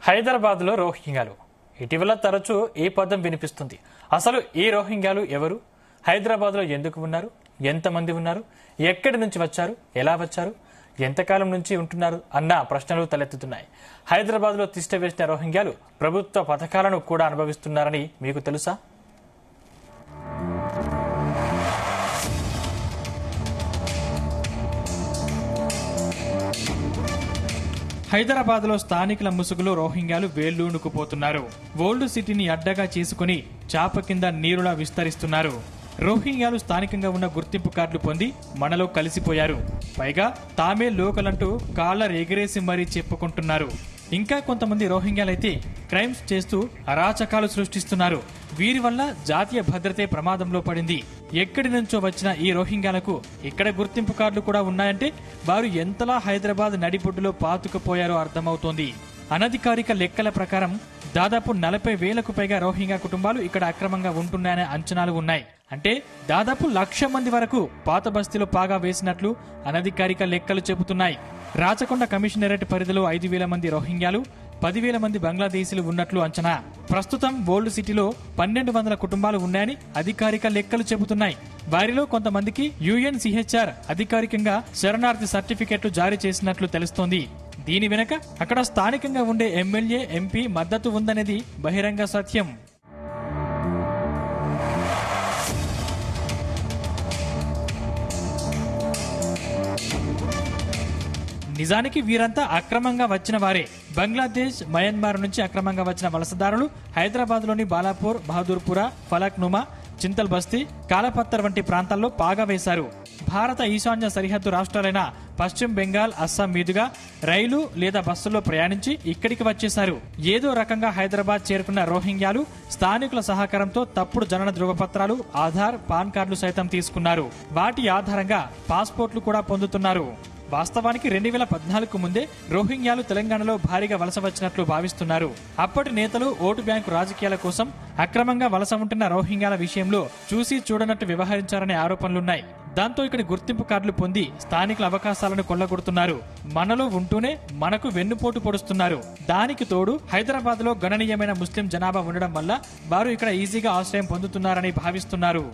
హైదరాబాద్లో రోహింగ్యాలు ఇటీవల తరచూ ఈ పదం వినిపిస్తుంది. అసలు ఈ రోహింగ్యాలు ఎవరు? హైదరాబాద్లో ఎందుకు ఉన్నారు? ఎంతమంది ఉన్నారు? ఎక్కడి నుంచి వచ్చారు? ఎలా వచ్చారు? ఎంతకాలం నుంచి ఉంటున్నారు అన్న ప్రశ్నలు తలెత్తుతున్నాయి. హైదరాబాద్లో తిష్టవేసిన రోహింగ్యాలు ప్రభుత్వ పథకాలను కూడా అనుభవిస్తున్నారని మీకు తెలుసా? హైదరాబాద్లో స్థానికుల ముసుగులో రోహింగ్యాలు వేళ్లూనుకుపోతున్నారు. ఓల్డ్ సిటీని అడ్డగా చేసుకుని చాప కింద నీరులా విస్తరిస్తున్నారు. రోహింగ్యాలు స్థానికంగా ఉన్న గుర్తింపు కార్డులు పొంది మనలో కలిసిపోయారు. పైగా తామే లోకల్ అంటూ కాలర్ ఎగిరేసి మరీ చెప్పుకుంటున్నారు. ఇంకా కొంతమంది రోహింగ్యాలైతే క్రైమ్స్ చేస్తూ అరాచకాలు సృష్టిస్తున్నారు. వీరి వల్ల జాతీయ భద్రతే ప్రమాదంలో పడింది. ఎక్కడి నుంచో వచ్చిన ఈ రోహింగ్యాలకు ఇక్కడ గుర్తింపు కార్డులు కూడా ఉన్నాయంటే వారు ఎంతలా హైదరాబాద్ నడిబొడ్డులో పాతుకుపోయారో అర్థమవుతోంది. అనధికారిక లెక్కల ప్రకారం దాదాపు 40,000కు పైగా రోహింగ్యా కుటుంబాలు ఇక్కడ అక్రమంగా ఉంటున్నాయనే అంచనాలు ఉన్నాయి. అంటే దాదాపు 1,00,000 మంది వరకు పాత బస్తీలో పాగా వేసినట్లు అనధికారిక లెక్కలు చెబుతున్నాయి. రాచకొండ కమిషనరేట్ పరిధిలో 5,000 మంది రోహింగ్యాలు, 10,000 మంది బంగ్లాదేశీలు ఉన్నట్లు అంచనా. ప్రస్తుతం ఓల్డ్ సిటీలో 1,200 కుటుంబాలు ఉన్నాయని అధికారిక లెక్కలు చెబుతున్నాయి. వారిలో కొంతమందికి UNHCR అధికారికంగా శరణార్థి సర్టిఫికెట్లు జారీ చేసినట్లు తెలుస్తోంది. దీని వెనుక అక్కడ స్థానికంగా ఉండే ఎమ్మెల్యే, MP మద్దతు ఉందనేది బహిరంగ సత్యం. నిజానికి వీరంతా అక్రమంగా వచ్చిన వారే. బంగ్లాదేశ్, మయన్మార్ నుంచి అక్రమంగా వచ్చిన వలసదారులు హైదరాబాద్లోని బాలాపూర్, బహదూర్పుర, ఫలక్నుమా, చింతల్ బస్తీ, కాలపత్తర్ వంటి ప్రాంతాల్లో పాగా వేశారు. భారత ఈశాన్య సరిహద్దు రాష్ట్రాలైన పశ్చిమ బెంగాల్, అస్సాం మీదుగా రైలు లేదా బస్సుల్లో ప్రయాణించి ఇక్కడికి వచ్చేశారు. ఏదో రకంగా హైదరాబాద్ చేరుకున్న రోహింగ్యాలు స్థానికుల సహకారంతో తప్పుడు జనన ధృవపత్రాలు, ఆధార్, పాన్ కార్డులు సైతం తీసుకున్నారు. వాటి ఆధారంగా పాస్పోర్ట్లు కూడా పొందుతున్నారు. వాస్తవానికి 2014కు ముందే రోహింగ్యాలు తెలంగాణలో భారీగా వలస వచ్చినట్లు భావిస్తున్నారు. అప్పటి నేతలు ఓటు బ్యాంకు రాజకీయాల కోసం అక్రమంగా వలస ఉంటున్న రోహింగ్యాల విషయంలో చూసి చూడనట్టు వ్యవహరించారనే ఆరోపణలున్నాయి. దాంతో ఇక్కడి గుర్తింపు కార్డులు పొంది స్థానికుల అవకాశాలను కొల్లగొడుతున్నారు. మనలో ఉంటూనే మనకు వెన్నుపోటు పొడుస్తున్నారు. దానికి తోడు హైదరాబాద్ లో గణనీయమైన ముస్లిం జనాభా ఉండడం వల్ల వారు ఇక్కడ ఈజీగా ఆశ్రయం పొందుతున్నారని భావిస్తున్నారు.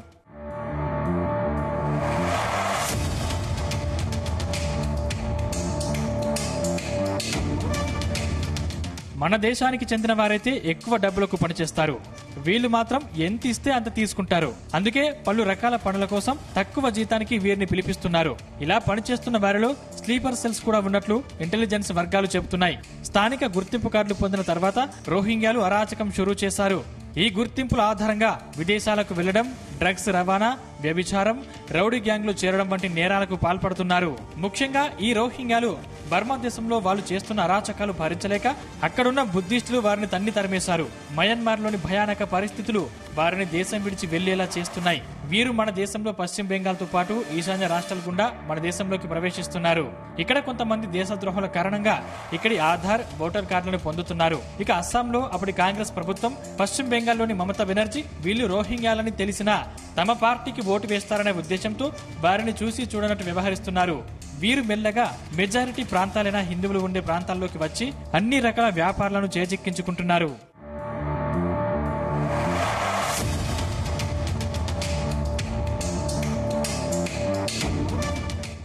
మన దేశానికి చెందిన వారైతే ఎక్కువ డబ్బులకు పనిచేస్తారు. వీళ్ళు మాత్రం ఎంత ఇస్తే అంత తీసుకుంటారు. అందుకే పలు రకాల పనుల కోసం తక్కువ జీతానికి వీరిని పిలిపిస్తున్నారు. ఇలా పనిచేస్తున్న వారిలో స్లీపర్ సెల్స్ కూడా ఉన్నట్లు ఇంటెలిజెన్స్ వర్గాలు చెబుతున్నాయి. స్థానిక గుర్తింపు కార్డులు పొందిన తర్వాత రోహింగ్యాలు అరాచకం షురూ చేశారు. ఈ గుర్తింపుల ఆధారంగా విదేశాలకు వెళ్లడం, డ్రగ్స్ రవాణా, వ్యభిచారం, రౌడీ గ్యాంగ్లు చేరడం వంటి నేరాలకు పాల్పడుతున్నారు. ముఖ్యంగా ఈ రోహింగ్యాలు బర్మా దేశంలో వాళ్ళు చేస్తున్న అరాచకాలు భరించలేక అక్కడున్న బుద్ధిస్టులు వారిని తన్ని తరిమేశారు. మయన్మార్లోని భయానక పరిస్థితులు వారిని దేశం విడిచి వెళ్లేలా చేస్తున్నాయి. వీరు మన దేశంలో పశ్చిమ బెంగాల్తో పాటు ఈశాన్య రాష్ట్రాల గుండా మన దేశంలోకి ప్రవేశిస్తున్నారు. ఇక్కడ కొంతమంది దేశద్రోహుల కారణంగా ఇక్కడి ఆధార్, ఓటర్ కార్డులను పొందుతున్నారు. ఇక అస్సాంలో అప్పటి కాంగ్రెస్ ప్రభుత్వం, పశ్చిమ బెంగాల్లోని మమతా బెనర్జీ వీళ్ళు రోహింగ్యాలని తెలిసినా తమ పార్టీకి ఓటు వేస్తారనే ఉద్దేశంతో వారిని చూసి చూడనట్టు వ్యవహరిస్తున్నారు. వీరు మెల్లగా మెజారిటీ ప్రాంతాలైన హిందువులు ఉండే ప్రాంతాల్లోకి వచ్చి అన్ని రకాల వ్యాపారాలను చేజిక్కించుకుంటున్నారు.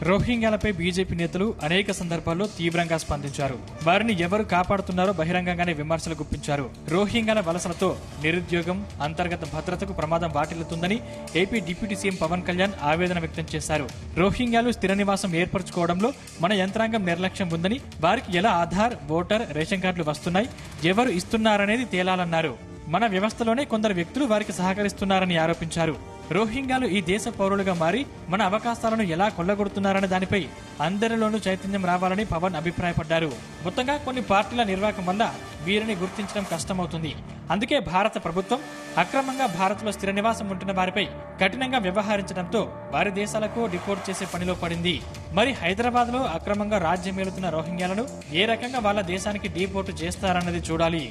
రోహింగ్యాలపై బీజేపీ నేతలు అనేక సందర్భాల్లో తీవ్రంగా స్పందించారు. వారిని ఎవరు కాపాడుతున్నారో బహిరంగంగానే విమర్శలు గుప్పించారు. రోహింగ్యాల వలసలతో నిరుద్యోగం, అంతర్గత భద్రతకు ప్రమాదం వాటిల్లుతుందని AP deputy CM Pawan Kalyan ఆవేదన వ్యక్తం చేశారు. రోహింగ్యాలు స్థిర నివాసం ఏర్పరచుకోవడంలో మన యంత్రాంగం నిర్లక్ష్యం ఉందని, వారికి ఎలా ఆధార్, ఓటర్, రేషన్ కార్డులు వస్తున్నాయి, ఎవరు ఇస్తున్నారనేది తేలాలన్నారు. మన వ్యవస్థలోనే కొందరు వ్యక్తులు వారికి సహకరిస్తున్నారని ఆరోపించారు. రోహింగ్యాలు ఈ దేశ పౌరులుగా మారి మన అవకాశాలను ఎలా కొల్లగొడుతున్నారనే దానిపై అందరిలోనూ చైతన్యం రావాలని పవన్ అభిప్రాయపడ్డారు. మొత్తంగా కొన్ని పార్టీల నిర్వాహకం వల్ల వీరిని గుర్తించడం కష్టమవుతుంది. అందుకే భారత ప్రభుత్వం అక్రమంగా భారత్లో స్థిర నివాసం ఉంటున్న వారిపై కఠినంగా వ్యవహరించడంతో వారి దేశాలకు డిపోర్ట్ చేసే పనిలో పడింది. మరి హైదరాబాద్ లో అక్రమంగా రాజ్యం ఏలుతున్న రోహింగ్యాలను ఏ రకంగా వాళ్ళ దేశానికి డిపోర్ట్ చేస్తారన్నది చూడాలి.